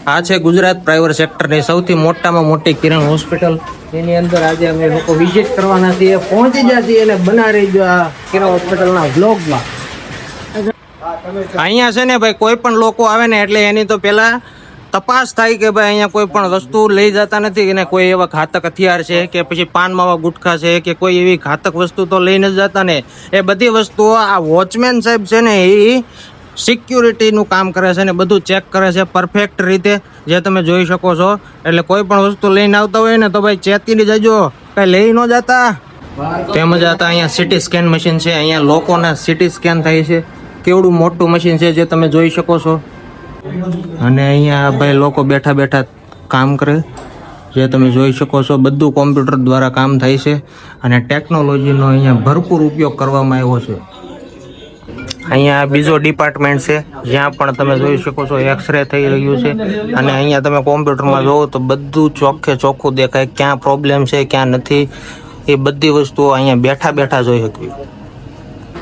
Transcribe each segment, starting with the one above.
આ છે ગુજરાત પ્રાઇવેટ સેક્ટરની સૌથી મોટામાં મોટી કિરણ હોસ્પિટલ. એની અંદર આજે અમે લોકો વિઝિટ કરવાના છીએ, પહોંચી ગયા છીએ અને બનાવી જો આ કિરણ હોસ્પિટલના વ્લોગમાં. અહીંયા છે ને ભાઈ, કોઈ પણ લોકો આવે ને એટલે એની તો પેલા તપાસ થાય કે ભાઈ અહીંયા કોઈ પણ વસ્તુ લઈ જતા નથી અને કોઈ એવા ઘાતક હથિયાર છે કે પછી પાન માવા ગુટખા છે કે કોઈ એવી ઘાતક વસ્તુ તો લઈ નથી જતા ને. એ બધી વસ્તુઓ આ વોચમેન સાહેબ છે ને એ સિક્યુરિટીનું કામ કરે છે ને બધું ચેક કરે છે પરફેક્ટ રીતે, જે તમે જોઈ શકો છો. એટલે કોઈ પણ વસ્તુ લઈને આવતા હોય ને તો ભાઈ ચેતીને જજો, કઈ લઈ ન જતા. તેમજ હતા અહીંયા સિટી સ્કેન મશીન છે, અહીંયા લોકોના સિટી સ્કેન થાય છે. કેવડું મોટું મશીન છે જે તમે જોઈ શકો છો. અને અહીંયા ભાઈ લોકો બેઠા બેઠા કામ કરે, જે તમે જોઈ શકો છો. બધું કોમ્પ્યુટર દ્વારા કામ થાય છે અને ટેકનોલોજીનો અહીંયા ભરપૂર ઉપયોગ કરવામાં આવ્યો છે. અહીંયા બીજો ડિપાર્ટમેન્ટ છે જ્યાં પણ તમે જોઈ શકો છો એક્સરે થઈ રહ્યું છે. અને અહીંયા તમે કોમ્પ્યુટરમાં જોવો તો બધું ચોખ્ખે ચોખ્ખું દેખાય, ક્યાં પ્રોબ્લેમ છે ક્યાં નથી, એ બધી વસ્તુઓ અહીંયા બેઠા બેઠા જોઈ શકવી.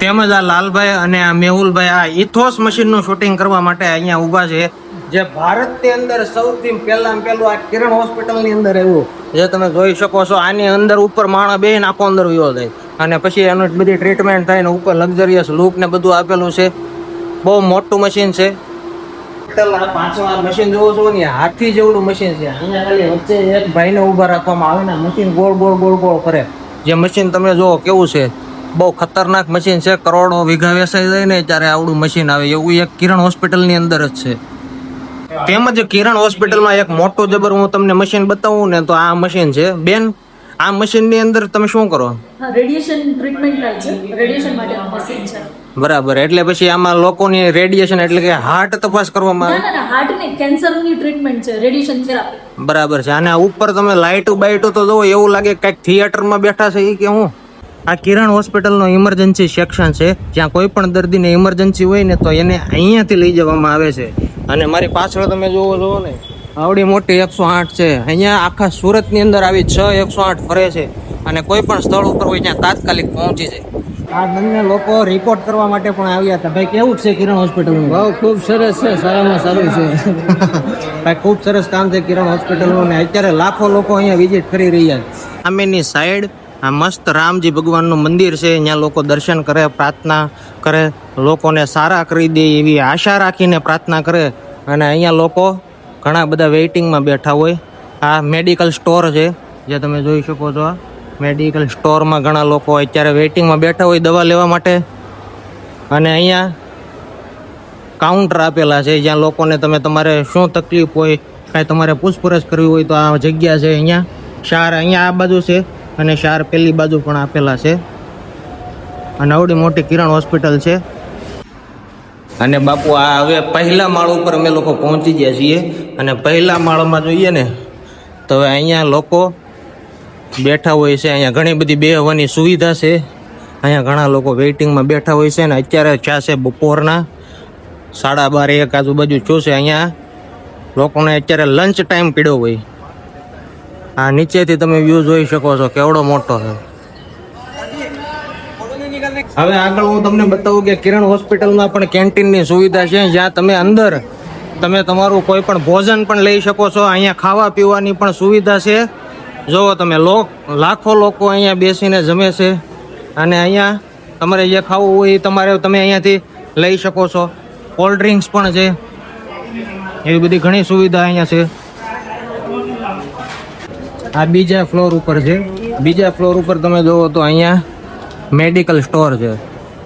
તેમજ આ લાલભાઈ અને આ મેહુલભાઈ આ ઇથોસ મશીનનું શૂટિંગ કરવા માટે અહીંયા ઊભા છે, જે ભારતની અંદર સૌથી પહેલું આ કિરણ હોસ્પિટલની અંદર આવ્યું, જે તમે જોઈ શકો છો. આની અંદર ઉપર માણસ બેહીને આખો અંદર વિયો જાય અને પછી એનું બધી ટ્રીટમેન્ટ થાય ને ઉપર લક્ઝરિયસ લુક ને બધું આપેલું છે. બહુ મોટું મશીન છે. પાછળ આ મશીન જોવો છો ને, હાથી જેવડું મશીન છે. અહીંયા ખાલી વચ્ચે એક ભાઈને ઊભા રાખવામાં આવે ને મશીન ગોળ ગોળ ગોળ ગોળ ફરે. જે મશીન તમે જોવો કેવું છે, બહુ ખતરનાક મશીન છે. કરોડો વીઘા વેચાઈ જાય ને ત્યારે આવડું મશીન આવે, એવું એક કિરણ હોસ્પિટલની અંદર જ છે. તેમજ કિરણ હોસ્પિટલમાં એક મોટું જબર હું તમને મશીન બતાવું ને તો આ મશીન છે. બેન, આ મશીનની અંદર તમે શું કરો? રેડિયેશન ટ્રીટમેન્ટ થાય છે, રેડિયેશન માટેનું મશીન છે. બરાબર, એટલે પછી આમાં લોકોની રેડિયેશન એટલે કે હાર્ટ તપાસ કરવામાં આવે? ના, હાર્ટ ને કેન્સરની ટ્રીટમેન્ટ છે, રેડિયેશન થેરાપી. બરાબર છે. અને ઉપર તમે લાઇટો બાઇટો તો જોવો, એવું લાગે કંઈક થિયેટરમાં બેઠા છે કે હું. આ કિરણ હોસ્પિટલનો ઇમરજન્સી સેક્શન છે, જ્યાં કોઈ પણ દર્દીને ઇમરજન્સી હોય ને તો એને અહીંયાથી લઈ જવામાં આવે છે. અને મારી પાછળ તમે જોવો ને, આવડી મોટી 108 છે. અહીંયા આખા સુરતની અંદર આવી 6 108 ફરે છે અને કોઈ પણ સ્થળ ઉપર હોય ત્યાં તાત્કાલિક પહોંચી જાય. આ બંને લોકો રિપોર્ટ કરવા માટે પણ આવ્યા હતા. ભાઈ કેવું છે કિરણ હોસ્પિટલનું? બહુ ખૂબ સરસ છે, સારામાં સારું છે. ભાઈ ખૂબ સરસ કામ છે કિરણ હોસ્પિટલનું ને અત્યારે લાખો લોકો અહીંયા વિઝિટ કરી રહ્યા છે. સામેની સાઈડ આ મસ્ત રામજી ભગવાનનું મંદિર છે, અહીંયા લોકો દર્શન કરે, પ્રાર્થના કરે, લોકોને સારા કરી દે એવી આશા રાખીને પ્રાર્થના કરે. અને અહીંયા લોકો ઘણા બધા વેઇટિંગમાં બેઠા હોય. આ મેડિકલ સ્ટોર છે, જે તમે જોઈ શકો છો. મેડિકલ સ્ટોરમાં ઘણા લોકો અત્યારે વેઇટિંગમાં બેઠા હોય દવા લેવા માટે. અને અહીંયા કાઉન્ટર આપેલા છે, જ્યાં લોકોને તમારે શું તકલીફ હોય, કાંઈ તમારે પૂછપરછ કરવી હોય તો આ જગ્યા છે. અહીંયા શાર અહીંયા આ બાજુ છે અને શાર પેલી બાજુ પણ આપેલા છે. અને આવડી મોટી કિરણ હોસ્પિટલ છે. અને બાપુ આ હવે પહેલા માળ ઉપર અમે લોકો પહોંચી ગયા છીએ. અને પહેલા માળમાં જોઈએ ને તો હવે અહીંયા લોકો બેઠા હોય છે. અહીંયા ઘણી બધી બેહવાની સુવિધા છે. અહીંયા ઘણા લોકો વેઇટિંગમાં બેઠા હોય છે. અને અત્યારે ચા છે બપોરના 12:30 આજુબાજુ શું છે. અહીંયા લોકોને અત્યારે લંચ ટાઈમ પીડ્યો હોય. આ નીચેથી તમે વ્યૂ જોઈ શકો છો, કેવડો મોટો છે. હવે આગળ હું તમને બતાવું કે કિરણ હોસ્પિટલમાં પણ કેન્ટીનની સુવિધા છે, જ્યાં તમે અંદર તમારું કોઈ પણ ભોજન પણ લઈ શકો છો. અહીંયા ખાવા પીવાની પણ સુવિધા છે. જોવો તમે, લાખો લોકો અહીંયા બેસીને જમે છે. અને અહીંયા તમારે જે ખાવું હોય એ તમે અહીંયાથી લઈ શકો છો. કોલ્ડ ડ્રિંક્સ પણ છે. એવી બધી ઘણી સુવિધા અહીંયા છે. આ બીજા ફ્લોર ઉપર છે. બીજા ફ્લોર ઉપર તમે જોવો તો અહીંયા મેડિકલ સ્ટોર છે.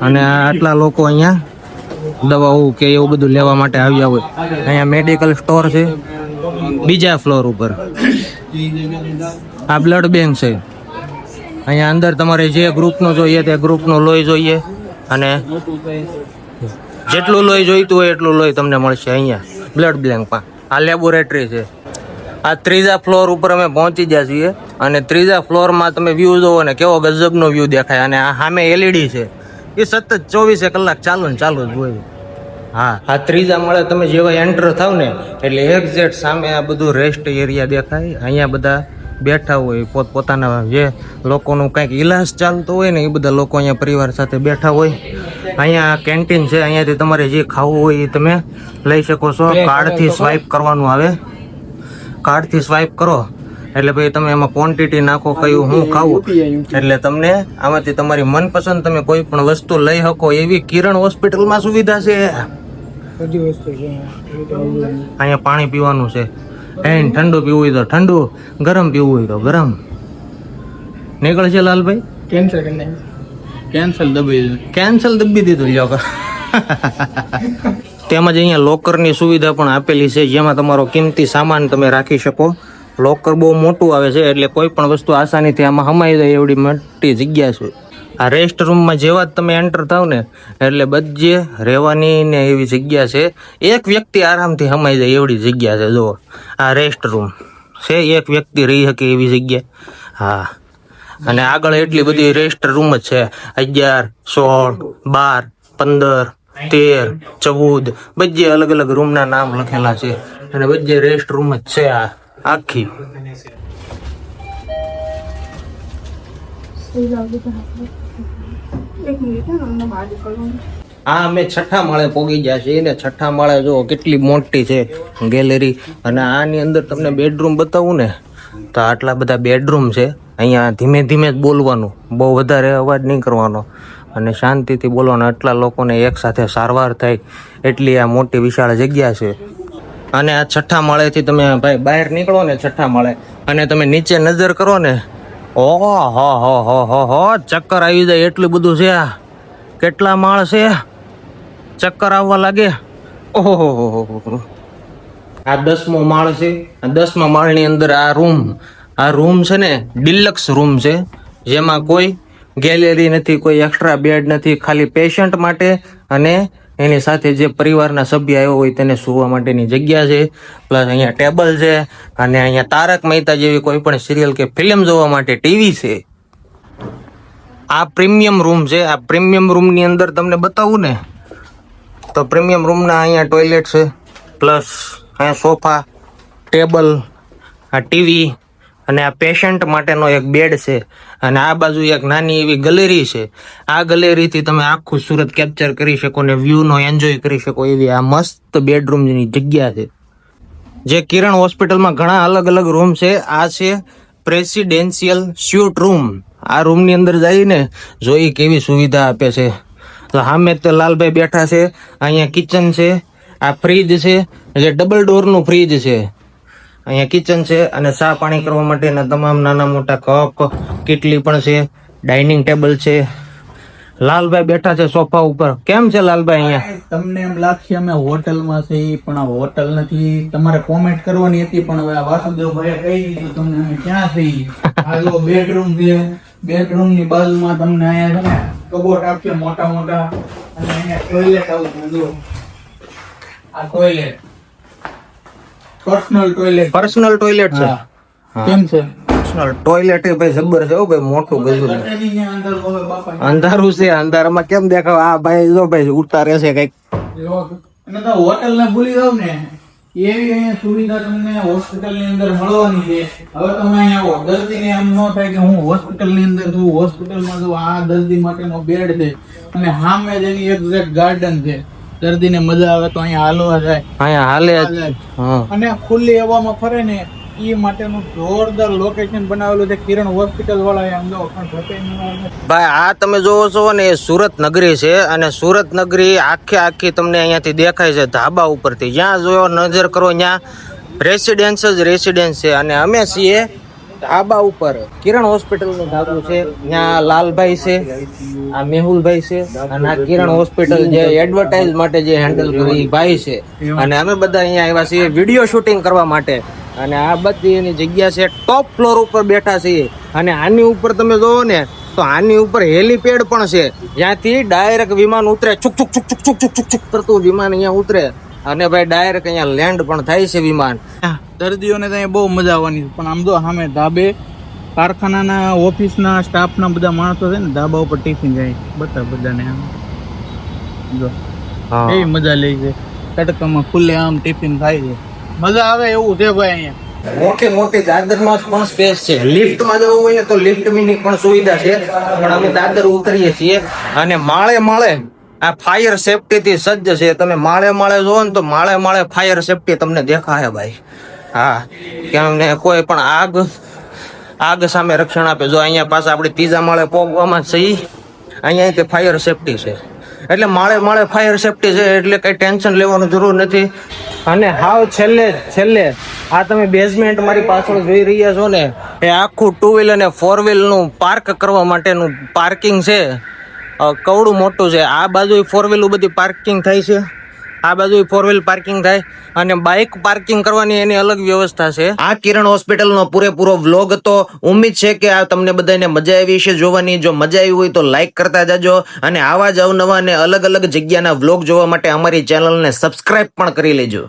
અને આટલા લોકો અહીંયા દવાઓ કે એવું બધું લેવા માટે આવ્યા હોય. અહીંયા મેડિકલ સ્ટોર છે બીજા ફ્લોર ઉપર. આ બ્લડ બેંક છે. અહીંયા અંદર તમારે જે ગ્રુપનું જોઈએ તે ગ્રુપનું લોહી જોઈએ, અને જેટલું લોહી જોઈતું હોય એટલું લોહી તમને મળશે અહીંયા બ્લડ બેંકમાં. આ લેબોરેટરી છે. આ ત્રીજા ફ્લોર ઉપર અમે પહોંચી ગયા છીએ. અને ત્રીજા ફ્લોરમાં તમે વ્યૂ જોવો ને, કેવો ગજબનો વ્યૂ દેખાય. અને આ સામે એલઈડી છે, એ સતત 24 કલાક ચાલુ જ હોય. હા, આ ત્રીજા માળે તમે જેવા એન્ટર થાવ ને એટલે એક્ઝેક્ટ સામે આ બધું રેસ્ટ એરિયા દેખાય. અહીંયા બધા બેઠા હોય, પોતપોતાના જે લોકોનું કંઈક ઈલાજ ચાલતો હોય ને એ બધા લોકો અહીંયા પરિવાર સાથે બેઠા હોય. અહીંયા કેન્ટીન છે, અહીંયાથી તમારે જે ખાવું હોય એ તમે લઈ શકો છો. કાર્ડથી સ્વાઇપ કરવાનું આવે, કાર્ડથી સ્વાઇપ કરો એટલે ભાઈ તમે એમાં ક્વોન્ટિટી નાખો કયું હું ખાવું એટલે તમને આમાંથી તમારી મનપસંદ તમે કોઈ પણ વસ્તુ લઈ શકો એવી કિરણ હોસ્પિટલમાં સુવિધા છે. અહીંયા પાણી પીવાનું છે, ઠંડુ પીવું હોય તો ઠંડુ, ગરમ પીવું હોય તો ગરમ. નીકળશે લાલભાઈ? કેન્સલ દબી દીધું લ્યો. તેમજ અહીંયા લોકરની સુવિધા પણ આપેલી છે જેમાં તમારો કિંમતી સામાન તમે રાખી શકો. લોકર બહુ મોટું આવે છે એટલે કોઈ પણ વસ્તુ આસાનીથી આમાં હમાઈ જાય એવડી મોટી જગ્યા છે. આ રેસ્ટ રૂમમાં જેવા જ તમે એન્ટર થાવ ને એટલે બધી રહેવાની ને એવી જગ્યા છે. એક વ્યક્તિ આરામથી હમાઈ જાય એવડી જગ્યા છે. જો આ રેસ્ટ રૂમ છે, એક વ્યક્તિ રહી શકે એવી જગ્યા. હા, અને આગળ એટલી બધી રેસ્ટ રૂમ જ છે, 11, 16, 12, 15, 13, 14 બધી અલગ અલગ રૂમના નામ લખેલા છે અને બધી રેસ્ટ રૂમ જ છે આ આખી. હા, અમે 6થા માળે પોગી ગયા છીએ ને 6થા માળે જો કેટલી મોટી છે ગેલેરી. અને આની અંદર તમને બેડરૂમ બતાવું ને તો આટલા બધા બેડરૂમ છે. અહીંયા ધીમે ધીમે જ બોલવાનું, બહુ વધારે અવાજ નહીં કરવાનો અને શાંતિથી બોલવાનો. આટલા લોકોને એક સાથે સારવાર થાય એટલી આ મોટી વિશાળ જગ્યા છે. અને આ 6થા માળેથી તમે ભાઈ બહાર નીકળો ને 6થા માળે અને તમે નીચે નજર કરો ને, ઓહો હો હો હો હો, ચક્કર આવી જાય એટલું બધું છે. આ કેટલા માળ છે, ચક્કર આવવા લાગે. ઓહો, આ 10મો માળ છે. આ 10મા માળની અંદર આ રૂમ છે ને ડિલક્સ રૂમ છે જેમાં કોઈ ગેલેરી નથી, કોઈ એક્સ્ટ્રા બેડ નથી, ખાલી પેશન્ટ માટે અને એની સાથે જે પરિવારના સભ્ય આવ્યો હોય તેને સુવા માટેની જગ્યા છે. પ્લસ અહીંયા ટેબલ છે અને અહીંયા તારક મહેતા જેવી કોઈ પણ સિરિયલ કે ફિલ્મ જોવા માટે ટીવી છે. આ પ્રીમિયમ રૂમ છે. આ પ્રીમિયમ રૂમની અંદર તમને બતાવું ને તો પ્રીમિયમ રૂમના અહીંયા ટોયલેટ છે, પ્લસ અહીંયા સોફા, ટેબલ, આ ટીવી અને આ પેશન્ટ માટેનો એક બેડ છે. અને આ બાજુ એક નાની એવી ગેલેરી છે. આ ગેલેરીથી તમે આખું સુરત કેપ્ચર કરી શકો ને વ્યૂનો એન્જોય કરી શકો એવી આ મસ્ત બેડરૂમની જગ્યા છે. જે કિરણ હોસ્પિટલમાં ઘણા અલગ અલગ રૂમ છે. આ છે પ્રેસિડેન્શિયલ સ્યુટ રૂમ. આ રૂમની અંદર જઈને જોઈ કેવી સુવિધા આપે છે. તો સામે તો લાલભાઈ બેઠા છે. અહીંયા કિચન છે, આ ફ્રીજ છે જે ડબલ ડોરનું ફ્રીજ છે. અહીંયા કિચન છે અને ચા પાણી કરવા માટેના તમામ નાના મોટા કપ, કેટલી પણ છે. ડાઇનિંગ ટેબલ છે. લાલભાઈ બેઠા છે સોફા ઉપર. કેમ છે લાલભાઈ અહીંયા? તમને એમ લાગશે અમે હોટલમાં છે પણ આ હોટલ નથી. તમારે કોમેન્ટ કરવાની હતી પણ હવે આ વાસુદેવભાઈએ કહી દીધું તમને અમે ક્યાં થઈ. આ જો બેડરૂમ છે, બેડરૂમ ની બાજુમાં તમને અહીંયા છે ને કબોટ આપશે મોટા મોટા અને અહીંયા ટોયલેટ આવશે. જો આ ટોયલેટ પર્સનલ ટોયલેટ છે. કેમ છે પર્સનલ ટોયલેટ એ ભાઈ જબર છે. ભાઈ મોટું ગજું અંધારું છે. અંધારામાં કેમ દેખાવ? આ ભાઈ જો ભાઈ ઉડતા રહેશે કઈક. અને તો હોટલ ને ભૂલી જાવ ને એવી અહીંયા સુવિધા તમને હોસ્પિટલ ની અંદર મળવાની છે. હવે તમે અહીંયા આવો, દર્દીને એમ ન થાય કે હું હોસ્પિટલ ની અંદર છું, હોસ્પિટલમાં છું. આ દર્દી માટેનો બેડ છે અને સામે જ એની એક્ઝેક્ટ ગાર્ડન છે. દર્દીને મજા આવે તો અહીંયા હાલવા જાય, અહીંયા હાલે અને ખુલ્લી હવામાં ફરે ને એ માટેનું જોરદાર લોકેશન બનાવેલું છે કિરણ હોસ્પિટલ વાળા. આમ જો ભાઈ આ તમે જોવો છો ને એ સુરત નગરી છે અને સુરત નગરી આખી તમને અહીંયાથી દેખાય છે ધાબા ઉપરથી. જ્યાં જોયો નજર કરો ત્યાં રેસિડેન્સ જ રેસિડેન્સ છે. અને અમે છીએ ધાબા ઉપર. કિરણ હોસ્પિટલનું ધાબું છે. ત્યાં લાલભાઈ છે, આ મેહુલભાઈ છે અને આ કિરણ હોસ્પિટલ જે એડવર્ટાઇઝ માટે જે હેન્ડલ કરે એ ભાઈ છે. અને અમે બધા અહીંયા આવ્યા છીએ વિડીયો શૂટિંગ કરવા માટે. અને આ બધી એની જગ્યા છે. ટોપ ફ્લોર ઉપર બેઠા છીએ અને આની ઉપર તમે જોવો ને તો આની ઉપર હેલીપેડ પણ છે જ્યાંથી ડાયરેક્ટ વિમાન ઉતરે. છુક છુક છુક છુક છુક છુક છુક છુક કરતું વિમાન અહીંયા ઉતરે અને ભાઈ ડાયરેક્ટ અહીંયા લેન્ડ પણ થાય છે વિમાન. દર્દીઓને તો અહીંયા બહુ મજા આવવાની. પણ આમ જો સામે ધાબે કારખાનાના ઓફિસના સ્ટાફના બધા માણસો છે ને ધાબા ઉપર ટિફિન જાય બધાને. આમ જો એવી મજા લે છે. તડકામાં ખુલ્લે આમ ટિફિન ખાય છે. મજા આવે એવું છે ભાઈ અહીંયા. મોટી મોટી દાદરમાં પણ સ્પેસ છે. લિફ્ટમાં જવું હોય ને તો લિફ્ટની પણ સુવિધા છે. પણ અમે દાદર ઉતરીએ છીએ અને માળે માળે આ ફાયર સેફટી થી સજ્જ છે. તમે માળે માળે જોવો ને તો માળે માળે ફાયર સેફટી તમને દેખાય ભાઈ. હા, કે અમને કોઈ પણ આગ સામે રક્ષણ આપે. જો અહીંયા પાછા આપણે ત્રીજા માળે પહોંચવામાં સહી અહીંયા તે ફાયર સેફટી છે. એટલે માળે માળે ફાયર સેફટી છે એટલે કઈ ટેન્શન લેવાનું જરૂર નથી. અને હાવ છેલ્લે આ તમે બેઝમેન્ટ મારી પાછળ જોઈ રહ્યા છો ને, એ આખું 2 વ્હીલ અને 4 વ્હીલ નું પાર્ક કરવા માટેનું પાર્કિંગ છે. કવડું મોટું છે. આ બાજુ 4 વ્હીલ બધી પાર્કિંગ થાય છે, આ બાજુ 4 વ્હીલ પાર્કિંગ થાય, અને બાઇક પાર્કિંગ કરવાની એની અલગ વ્યવસ્થા છે. આ કિરણ હોસ્પિટલનો પૂરેપૂરો વ્લોગ તો ઉમ્મીદ છે કે આ તમને બધાને મજા આવી છે જોવાની. જો મજા આવી હોય તો લાઈક કરતા જાજો, અને આવા જ અવનવા અને અલગ અલગ જગ્યાના વ્લોગ જોવા માટે અમારી ચેનલને સબસ્ક્રાઇબ પણ કરી લેજો.